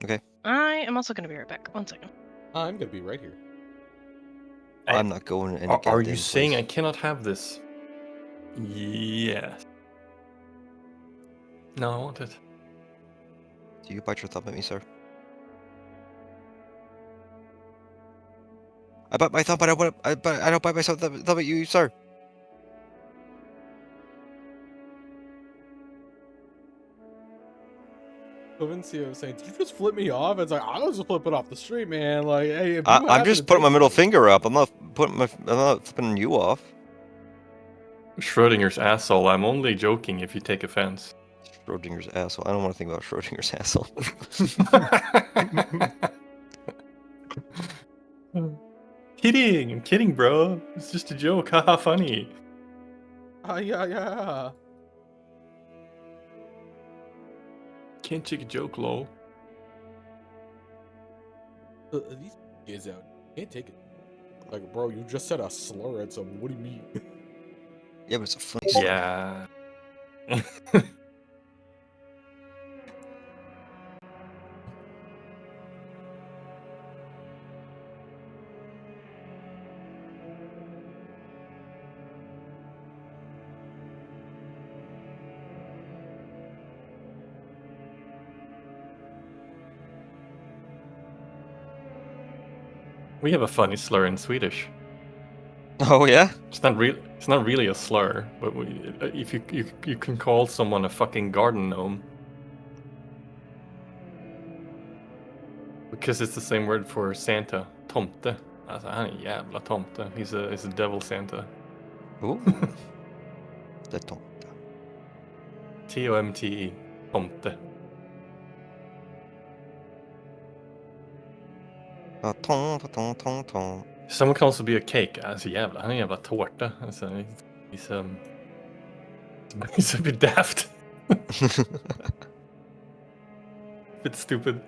Okay. I am also going to be right back. 1 second. I'm gonna be right here. I'm not going any Are goddamn you saying I place. cannot have this? Yes. No, I want it. Do you bite your thumb at me, sir? I bite my thumb, but I don't bite myself thumb at you, sir. Vincia was saying, "Did you just flip me off?" It's like I was just flipping off the street, man. Like, hey, if you I'm just putting my middle finger up. I'm not flipping you off. Schrodinger's asshole. I'm only joking if you take offense. Schrodinger's asshole. I don't want to think about Schrodinger's asshole. Kidding! I'm kidding, bro. It's just a joke. Haha, funny. Yeah. Can't take a joke, lol. These kids out can't take it. Like, bro, you just said a slur at someone. What do you mean? Yeah, but it's a funny slur. Yeah. We have a funny slur in Swedish. Oh yeah? It's not real. It's not really a slur, but if you can call someone a fucking garden gnome, because it's the same word for Santa, tomte. Alltså, han är en jävla tomte. He's a devil Santa. Ooh. Det är tomte. Tomte. Tomte. Tong. Someone can also be a cake. Alltså jävla, han är en jävla tårta. Alltså, he's a bit daft. Bit stupid.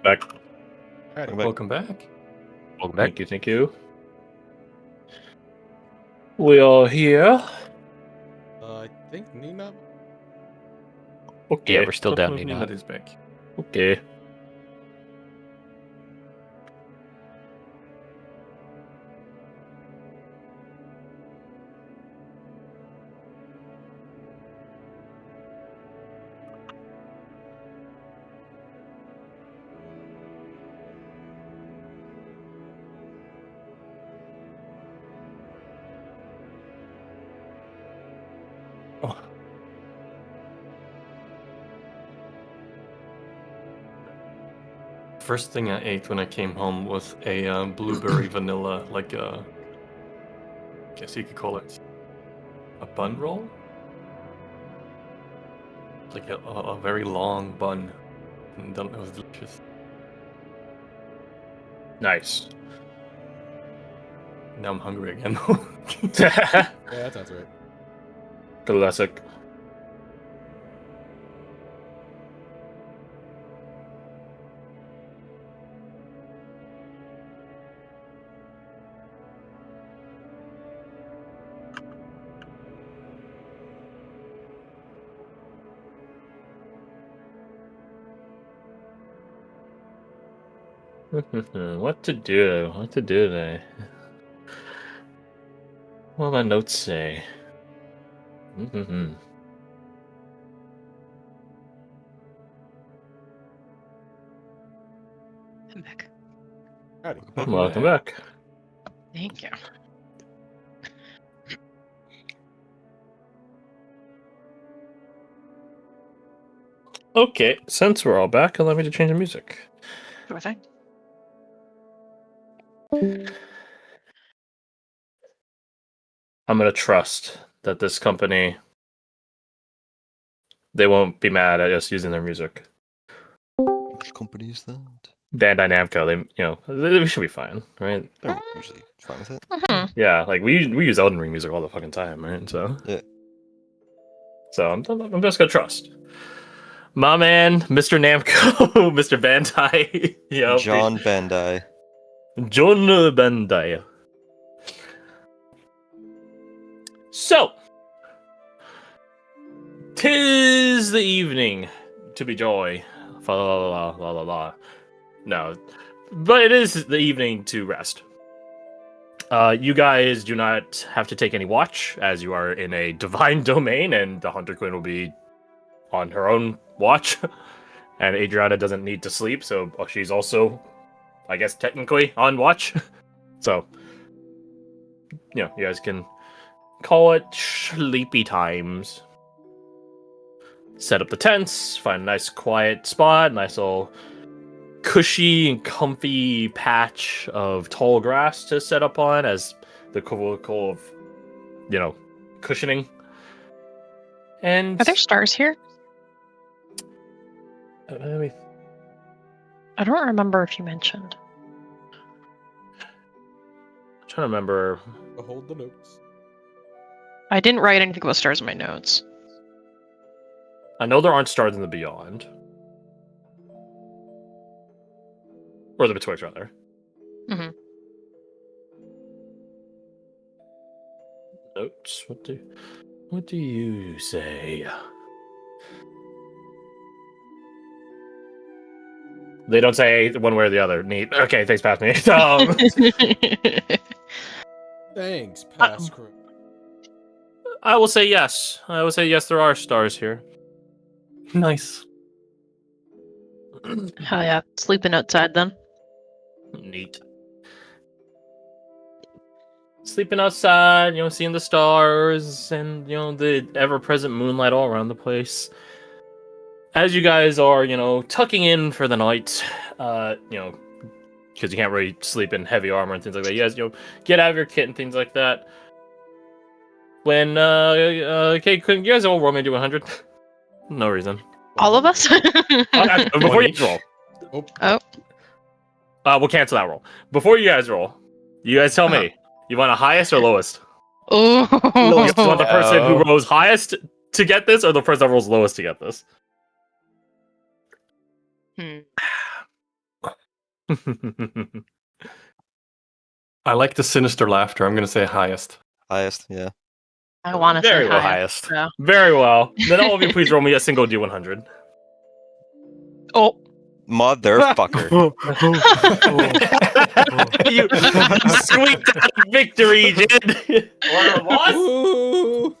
Back. Howdy. Welcome back. Welcome back. Thank you. We are here. I think Nina. Okay. Yeah, we're still down, Nina Nina. is back. Okay. Oh. First thing I ate when I came home was a blueberry vanilla, like a, guess you could call it a bun roll? Like a very long bun. And it was delicious. Nice. Now I'm hungry again. Yeah, that sounds right. Classic. What to do? What to do today? What do my notes say? Mm-hmm. I'm back. Howdy. Welcome back. Thank you. Okay, since we're all back, allow me to change the music. Sure thing. I'm gonna trust that this company, they won't be mad at us using their music. Which company is that? Bandai Namco, we should be fine, right? They're usually fine with it. Mhm. Yeah, like we use Elden Ring music all the fucking time, right? So Yeah. I'm just gonna trust my man, Mr. Namco, Mr. Bandai, John Bandai. John Bandai. So, 'tis the evening to be joy. Fa la la la la la. No, but it is the evening to rest. You guys do not have to take any watch, as you are in a divine domain, and the Hunter Queen will be on her own watch. And Adriana doesn't need to sleep, so she's also, I guess, technically on watch. So, you guys can call it sleepy times. Set up the tents, find a nice quiet spot, nice little cushy and comfy patch of tall grass to set up on as the cool of, cushioning. And Are there stars here? let me I don't remember if you mentioned. trying to remember. Behold the notes. I didn't write anything about stars in my notes. I know there aren't stars in the beyond. Or the betwixt, rather. Mhm. Notes. What do you say? They don't say one way or the other. Neat. Okay, thanks, pass me. Thanks, past crew. I will say yes. I will say yes. There are stars here. Nice. Hell yeah. Sleeping outside then. Neat. Sleeping outside, seeing the stars and the ever-present moonlight all around the place. As you guys are, tucking in for the night, because you can't really sleep in heavy armor and things like that. You guys, get out of your kit and things like that. When, okay, couldn't you guys all roll me to 100? No reason. All of us? Before you roll. Oh. We'll cancel that roll. Before you guys roll, you guys tell me, you want a highest or lowest? Oh. You want the person who rolls highest to get this, or the person that rolls lowest to get this? I like the sinister laughter. I'm going to say highest. Highest, yeah. I want to say Very well, highest. highest. Very well. Then all of you please roll me a single D100. Oh. Motherfucker. You squeaked out victory, Jin! Ooh.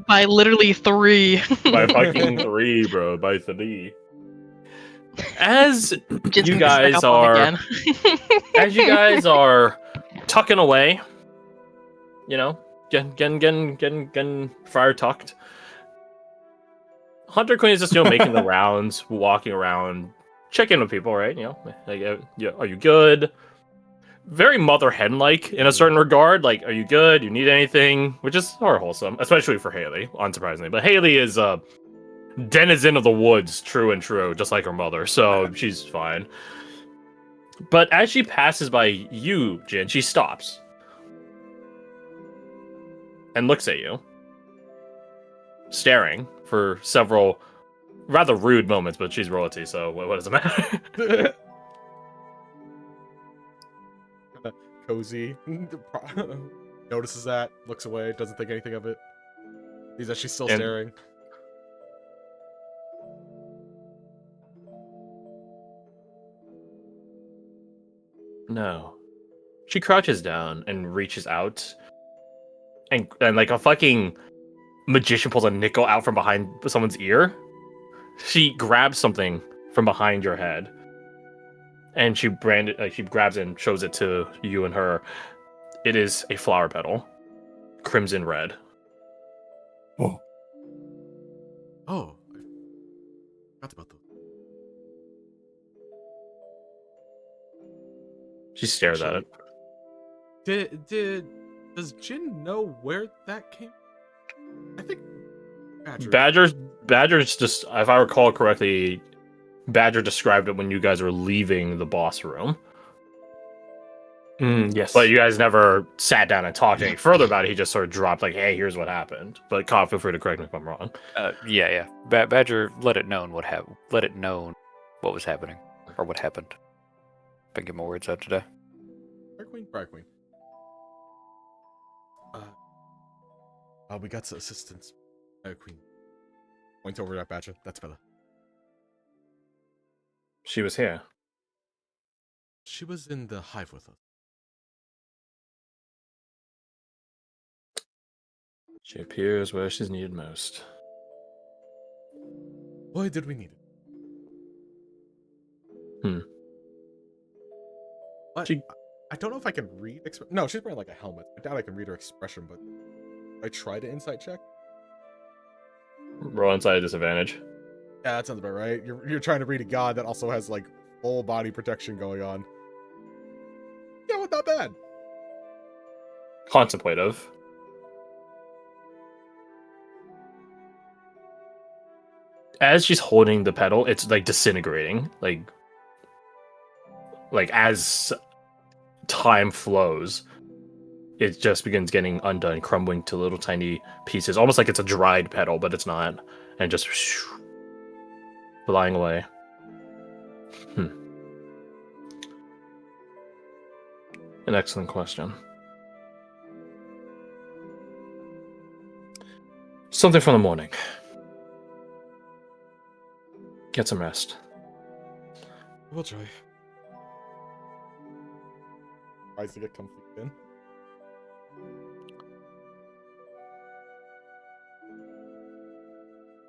By literally 3. By fucking 3, bro. By 3. As Just you mix back guys up on are... again. As you guys are tucking away, getting friar tucked, Hunter Queen is just making the rounds, walking around, checking with people, right? Like, are you good? Very mother hen like in a certain regard. Like, are you good? You need anything? Which is more wholesome, especially for Haley, unsurprisingly. But Haley is a denizen of the woods, true and true, just like her mother. So she's fine. But as she passes by you, Jin, she stops and looks at you, staring for several rather rude moments, but she's royalty, so what does it matter? Cozy. Notices that, looks away, doesn't think anything of it. Sees that she's still staring. No. She crouches down and reaches out, and like a fucking magician pulls a nickel out from behind someone's ear. She grabs something from behind your head, and she grabs it and shows it to you and her. It is a flower petal, crimson red. Oh. Oh, I forgot about those. She stares at it. Does Jin know where that came? I think Badger's just, if I recall correctly, Badger described it when you guys were leaving the boss room. Yes. But you guys never sat down and talked any further about it. He just sort of dropped like, "Hey, here's what happened." But Cobb, feel free to correct me if I'm wrong. Yeah. Badger let it known what was happening or what happened. If I can get my words out today. Briar Queen. We got some assistance. Queen. Point over at Badger. That's better. She was here. She was in the hive with us. She appears where she's needed most. Why did we need it? But I don't know if I can read. No, she's wearing like a helmet. I doubt I can read her expression, but I tried to insight check. Roll inside disadvantage. Yeah, that sounds about right. You're trying to read a god that also has like full body protection going on. Yeah, well, not bad. Contemplative. As she's holding the pedal, it's like disintegrating. Like as time flows, it just begins getting undone, crumbling to little tiny pieces, almost like it's a dried petal, but it's not, and just flying away. An excellent question. Something from the morning. Get some rest. We'll try. Tries to get comfy in.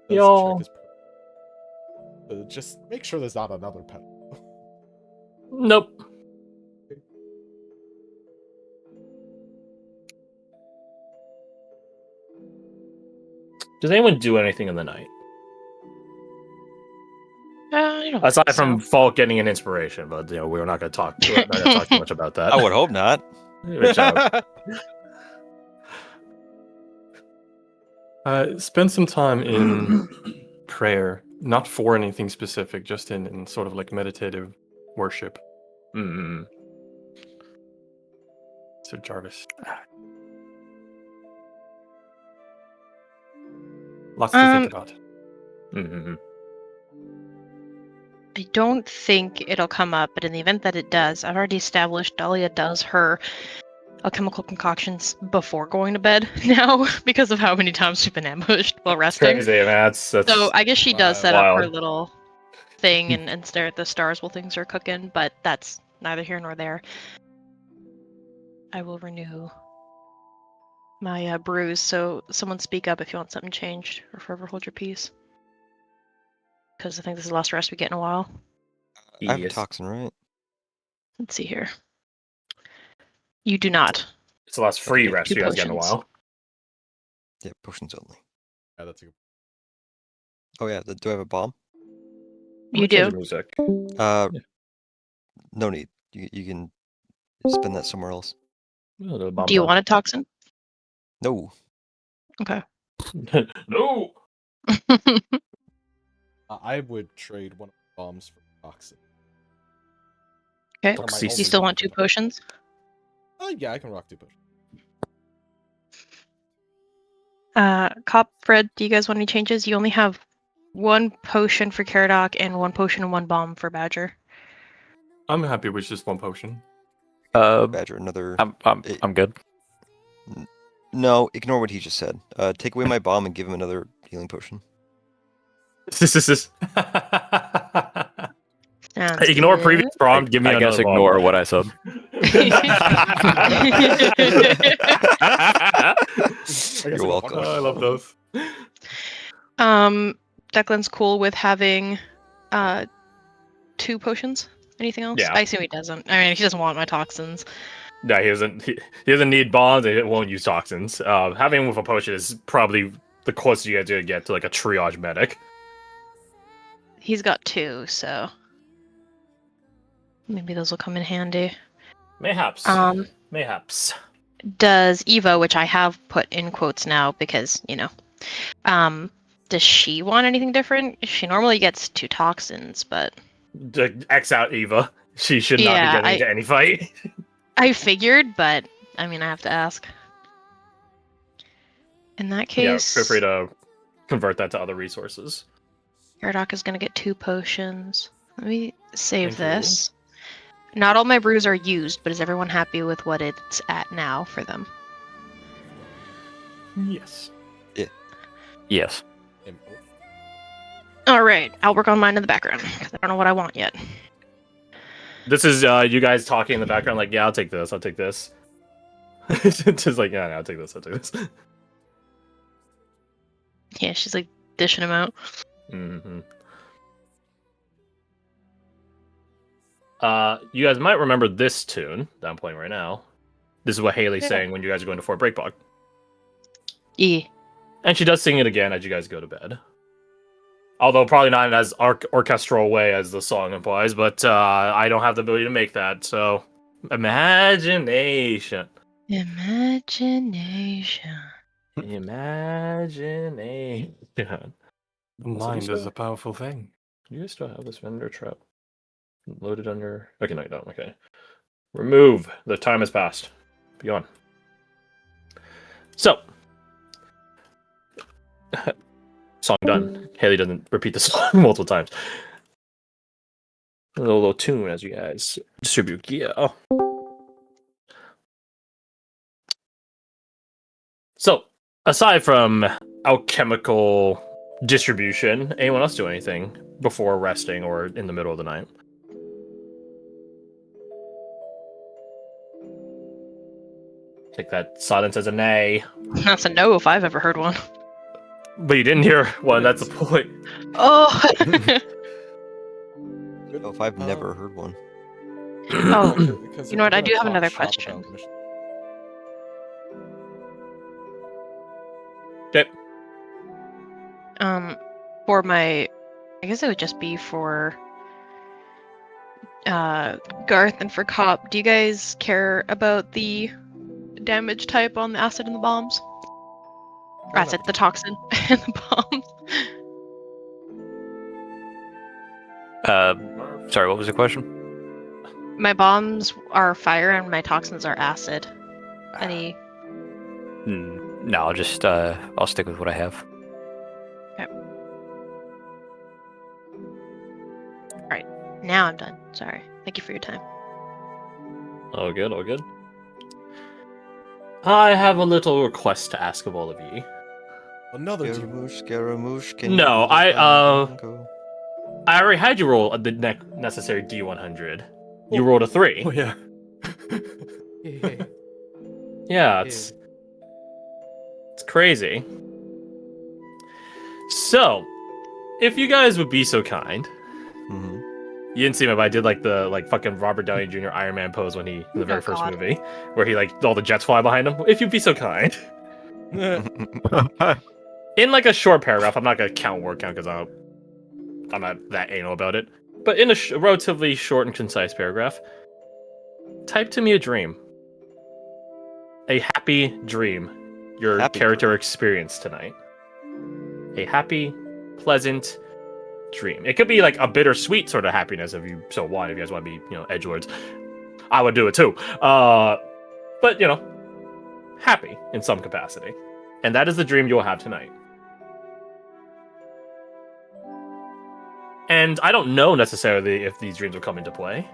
Yo. Just make sure there's not another pet. Nope. Does anyone do anything in the night? I don't Aside think from so. Falk getting an inspiration, but we're not going to talk. We're not going to talk too much about that. I would hope not. Which, Spend some time in prayer, not for anything specific, just in sort of like meditative worship. mm-hmm. So Jarvis. Lots to think about. Mm-hmm. I don't think it'll come up, but in the event that it does, I've already established Dahlia does her alchemical concoctions before going to bed now because of how many times she's been ambushed while resting. Crazy, man. That's So I guess she does set up her wild. little thing and stare at the stars while things are cooking, but that's neither here nor there. I will renew my brews, so someone speak up if you want something changed, or forever hold your peace. Because I think this is the last rest we get in a while. I have a toxin, right? Let's see here. You do not. It's the last free Okay. rest 2 you guys get in a potions. while. Yeah, potions only. Yeah, that's a good. Oh yeah, do I have a bomb? You Change do. the music. No need. You can spend that somewhere else. Do you want a toxin? No. Okay. No. I would trade one of the bombs for toxin. Okay. Or my Do Do only you still bomb. want 2 potions? Yeah, I can rock 2 potions. Cop, Fred, do you guys want any changes? You only have 1 potion for Caradoc and 1 potion and 1 bomb for Badger. I'm happy with just one potion. Badger, another. I'm good. No, ignore what he just said. Take away my bomb and give him another healing potion. Sounds Ignore good. previous prompt. Give me I guess another ignore bomb. what I said. You're welcome. I love those. Declan's cool with having 2 potions. Anything else? Yeah. I assume he doesn't. I mean, he doesn't want my toxins. No, he doesn't. He doesn't need bonds. He won't use toxins. Having him with a potion is probably the closest you guys are gonna get to like a triage medic. He's got 2, so maybe those will come in handy. Mayhaps. Um, Mayhaps. does Eva, which I have put in quotes now because, does she want anything different? She normally gets 2 toxins, but X out Eva. She should not be Yeah, getting into any fight. I figured, but I mean, I have to ask. In that Yeah, case, feel free to convert that to other resources. Yardok is going to get 2 potions. Let me save Thank you. this. Not all my brews are used, but is everyone happy with what it's at now for them? Yes. Yes. All right, I'll work on mine in the background because I don't know what I want yet. This is you guys talking in the background, like, yeah, I'll take this, I'll take this. Just like, yeah, no, I'll take this, I'll take this. Yeah, she's like dishing them out. Mm-hmm. You guys might remember this tune that I'm playing right now. This is what Haley's Yeah. saying when you guys are going to Fort Breakbog. Yeah. And she does sing it again as you guys go to bed. Although probably not in as orchestral way as the song implies, but I don't have the ability to make that, so imagination. Imagination. Imagination. The mind is a powerful thing. You guys still have this vendor trap loaded on your... Okay, no, you don't. Okay. Remove. The time has passed. Be on. So. Song done. Haley doesn't repeat the song multiple times. A little tune as you guys distribute gear. Oh. So, aside from alchemical distribution, anyone else do anything before resting or in the middle of the night? Take that silence as a nay. That's a no if I've ever heard one. But you didn't hear one, that's the point. Oh. Oh, if I've never heard one. Oh. Because You know what, I if do you're have gonna another talk shop question. about mission- Okay. For my, I guess it would just be for Garth and for Cop. Do you guys care about the damage type on the acid and the bombs? Or acid, the toxin and the bombs. Sorry, what was the question? My bombs are fire and my toxins are acid. Any? No, I'll just I'll stick with what I have. Now I'm done. Sorry. Thank you for your time. All good, all good. I have a little request to ask of all of you. Another team. Scaramouche, Scaramouche, can No, you I, go? I already had you roll the necessary D100. You rolled a 3. Oh yeah. Yeah, it's crazy. So, if you guys would be so kind, Mhm. you didn't see me, but I did like the fucking Robert Downey Jr. Iron Man pose when he in the very Oh, first God. movie, where he like all the jets fly behind him. If you'd be so kind, in like a short paragraph, I'm not gonna count word count because I'm not that anal about it. But in a relatively short and concise paragraph, type to me a dream, a happy dream, your Happy character experienced tonight. A happy, pleasant dream. It could be like a bittersweet sort of happiness if you so want. If you guys want to be, edgelords, I would do it too. But happy in some capacity, and that is the dream you will have tonight. And I don't know necessarily if these dreams will come into play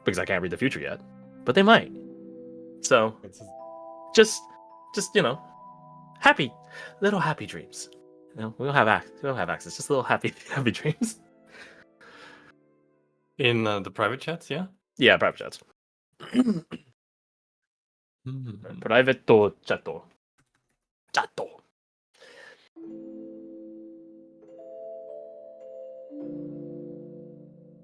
because I can't read the future yet, but they might. So just happy, little happy dreams. We don't have access. Just little happy dreams. In the private chats, yeah. Yeah, private chats. Private chato. Chato.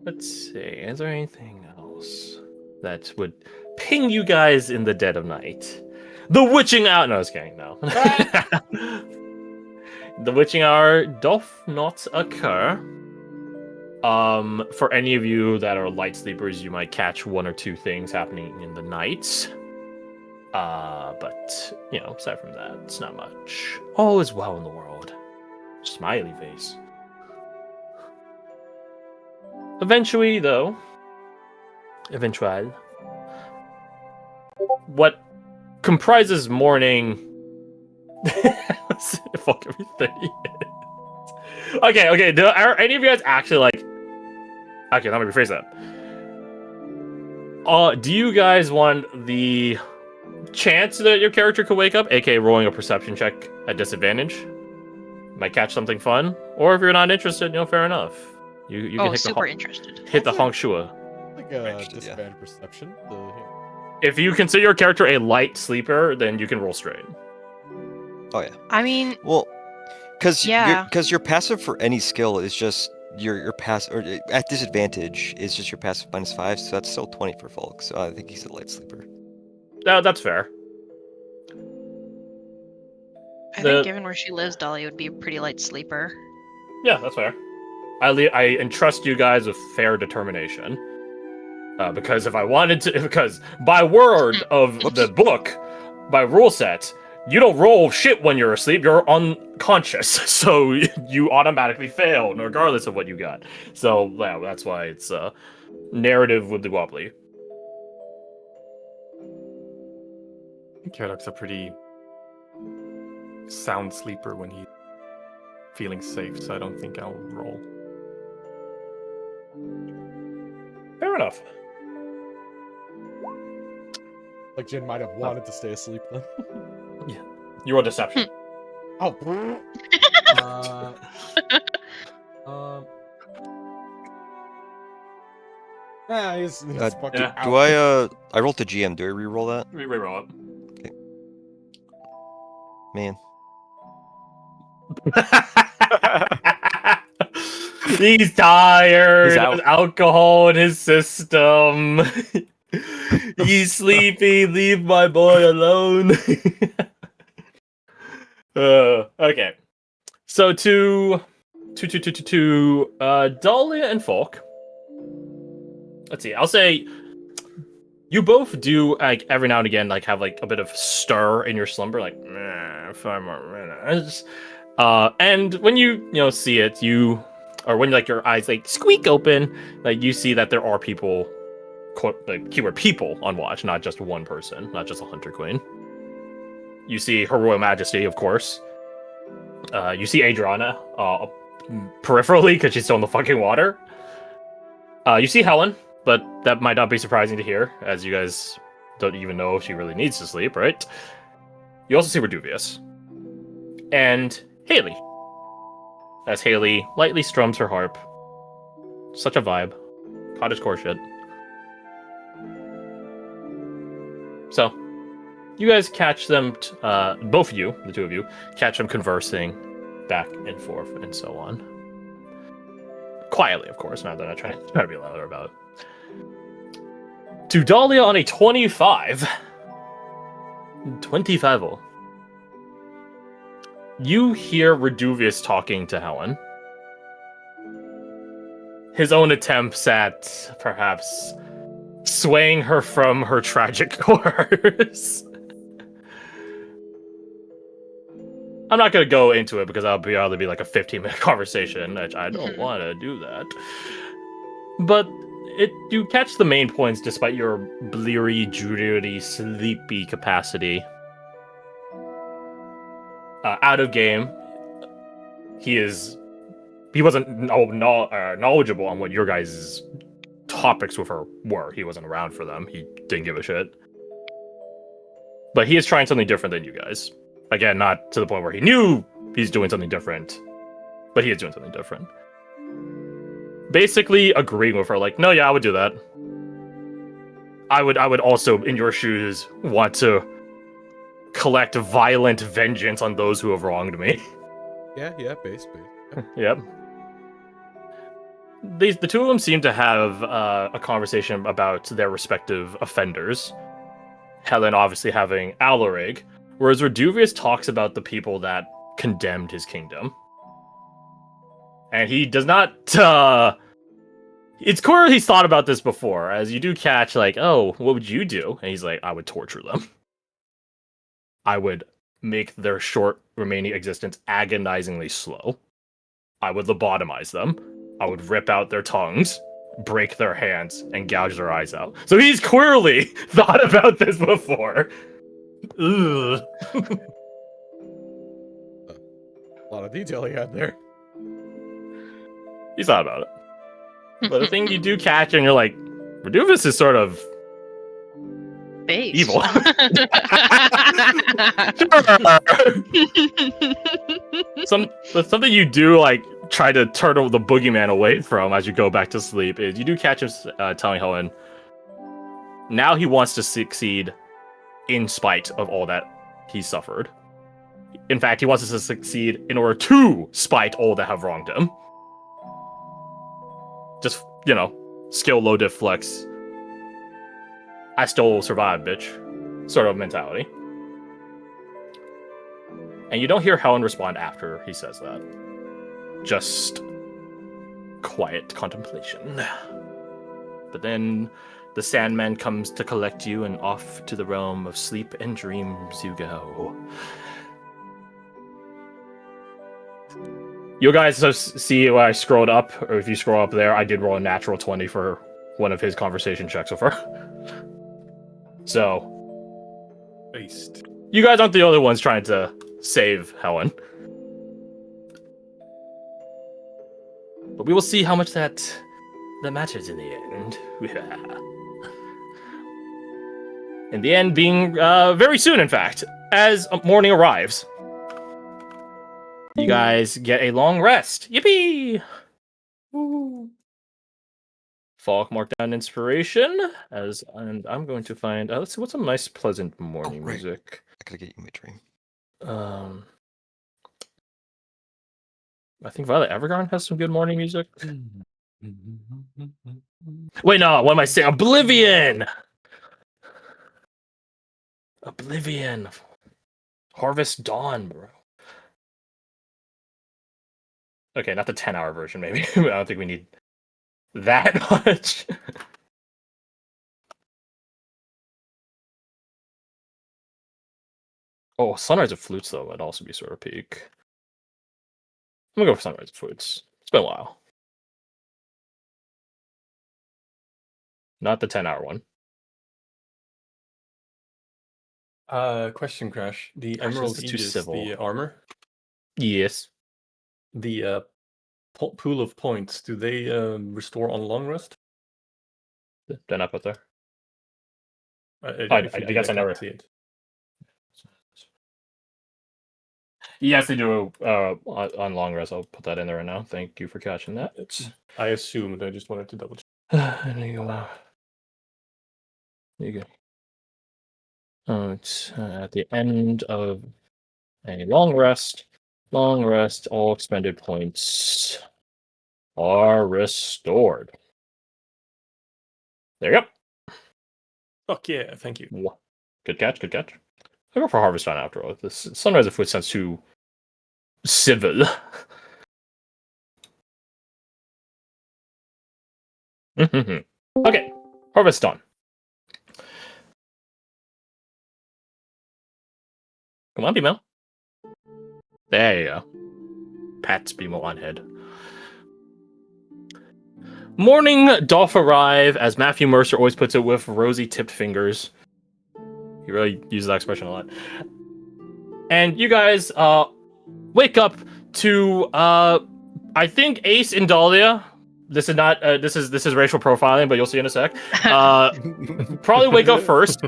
Let's see. Is there anything else that would ping you guys in the dead of night? The witching out. No, I was kidding. No. The witching hour doth not occur. For any of you that are light sleepers, you might catch one or two things happening in the night. But, you know, aside from that, it's not much. All is well in the world. Smiley face. Eventually, though, what comprises morning... Fuck everything. Okay. Are any of you guys actually like... Okay, let me rephrase that. Do you guys want the chance that your character could wake up, aka rolling a perception check at disadvantage? Might catch something fun? Or if you're not interested, you know, fair enough. You can hit super interested. hit the honk shua. Like Interested, disadvantage perception. If you consider your character a light sleeper, then you can roll straight. Oh yeah. I mean, Well, because Yeah. your passive for any skill is just your passive, or at disadvantage is just your passive -5, so that's still 20 for Falk. So I think he's a light sleeper. No, that's fair. I The- think given where she lives, Dolly would be a pretty light sleeper. Yeah, that's fair. I entrust you guys with fair determination. Because if I wanted to, because by word of the book, by rule set, you don't roll shit when you're asleep. You're unconscious, so you automatically fail, regardless of what you got. So yeah, that's why it's narrative with the wobbly. Kerok's a pretty sound sleeper when he's feeling safe, so I don't think I'll roll. Fair enough. Like Jin might have wanted to stay asleep then. You roll deception. Oh. He's fucking yeah. out. Do I rolled to GM? Do I re-roll that? Reroll Man, it. He's tired. He's out. There's alcohol in his system. He's sleepy. Leave my boy alone. Okay. So to Dahlia and Falk. Let's see. I'll say you both do like every now and again like have like a bit of stir in your slumber, like 5 more minutes. And when you see it, or when like your eyes like squeak open, like you see that there are people, like keyword people on watch, not just one person, not just a hunter queen. You see Her Royal Majesty, of course. You see Adriana peripherally because she's still in the fucking water. You see Helen, but that might not be surprising to hear, as you guys don't even know if she really needs to sleep, right? You also see Reduvius. And Haley. As Haley lightly strums her harp. Such a vibe. Cottagecore shit. So, you guys catch them, both of you, the two of you, catch them conversing back and forth and so on. Quietly, of course, not that I'm trying to be louder about it. To Dahlia on a 25. 25. You hear Reduvius talking to Helen. His own attempts at, perhaps, swaying her from her tragic course. I'm not going to go into it because that'll be like a 15-minute conversation, which I don't want to do that. But you catch the main points despite your bleary, dreary, sleepy capacity. Out of game, he wasn't knowledgeable on what your guys' topics with her were. He wasn't around for them. He didn't give a shit. But he is trying something different than you guys. Again, not to the point where he knew he's doing something different, but he is doing something different. Basically agreeing with her, like, no, yeah, I would do that. I would also, in your shoes, want to collect violent vengeance on those who have wronged me. Yeah, base. Yep. The two of them seem to have a conversation about their respective offenders. Helen obviously having Alaric, whereas Reduvius talks about the people that condemned his kingdom. And he does not, it's clear he's thought about this before, as you do catch, like, oh, what would you do? And he's like, I would torture them. I would make their short remaining existence agonizingly slow. I would lobotomize them. I would rip out their tongues, break their hands, and gouge their eyes out. So he's clearly thought about this before. Ugh. A lot of detail he had there. He's thought about it. But the thing you do catch, and you're like, Reduvus is sort of Based. evil. Something you do, like, try to turn the boogeyman away from as you go back to sleep is you do catch him telling Helen now he wants to succeed in spite of all that he suffered. In fact, he wants us to succeed in order to spite all that have wronged him. Just, skill low diff flex. I still survive, bitch. Sort of mentality. And you don't hear Helen respond after he says that. Just quiet contemplation. But then the Sandman comes to collect you, and off to the realm of sleep and dreams you go. You guys see when I scrolled up, or if you scroll up there, I did roll a natural 20 for one of his conversation checks so far. So, Based. you guys aren't the only ones trying to save Helen. But we will see how much that matters in the end. In the end, being very soon, in fact, as morning arrives. You guys get a long rest. Yippee! Woo. Falk marked down inspiration, and I'm going to find. Let's see what's some nice, pleasant morning right. music. I gotta get you my dream. I think Violet Evergarden has some good morning music. Wait, no, what am I saying? Oblivion! Oblivion. Harvest Dawn, bro. Okay, not the 10-hour version, maybe. I don't think we need that much. Oh, Sunrise of Flutes, though, would also be sort of peak. I'm gonna go for Sunrise of Flutes. It's been a while. Not the 10-hour one. Question, Crash. The Crash, Emerald this is too Aegis, civil. the armor, Yes. the pool of points, do they restore on long rest? They're not put there. I guess I never can't see it. Yes, they do on long rest. I'll put that in there right now. Thank you for catching that. I assumed. I just wanted to double check. There you go. There you go. Oh, it's at the end of a long rest. Long rest, all expended points are restored. There you go. Fuck yeah, thank you. Good catch, good catch. I'll go for Harvest Dawn after all. This Sunrise of Foot sounds too civil. Okay, Harvest Dawn. Come on, Bimo. There you go. Pats Bimo on head. Morning doth arrive, as Matthew Mercer always puts it, with rosy-tipped fingers. He really uses that expression a lot. And you guys wake up to I think Ace and Dahlia. This is not this is racial profiling, but you'll see in a sec. Probably wake up first.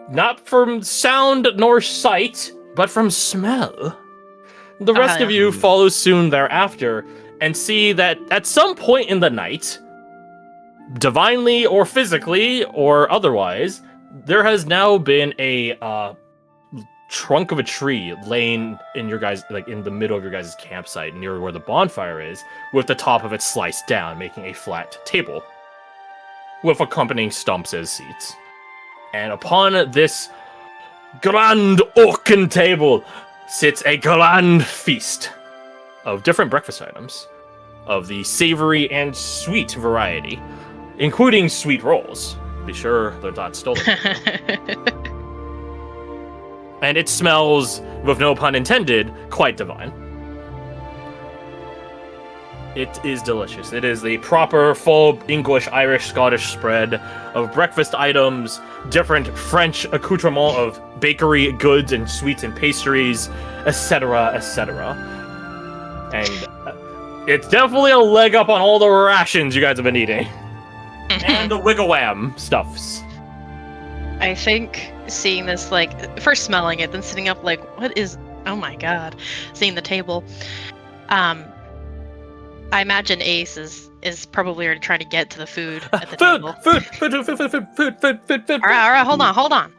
Not from sound nor sight, but from smell. The rest of you follow soon thereafter and see that at some point in the night, divinely or physically or otherwise, there has now been a trunk of a tree laying in your guys, like in the middle of your guys' campsite near where the bonfire is, with the top of it sliced down, making a flat table with accompanying stumps as seats. And upon this grand oaken table, sits a grand feast of different breakfast items of the savory and sweet variety, including sweet rolls. Be sure they're not stolen. And it smells, with no pun intended, quite divine. It is delicious. It is the proper, full English, Irish, Scottish spread of breakfast items, different French accoutrement of bakery goods and sweets and pastries, etc., etc. And it's definitely a leg up on all the rations you guys have been eating. And the wiggle-wham stuffs. I think seeing this, like, first smelling it, then sitting up, like, what is... Oh my god. Seeing the table. I imagine Ace is probably already trying to get to the food at the table. Food! Alright, hold on.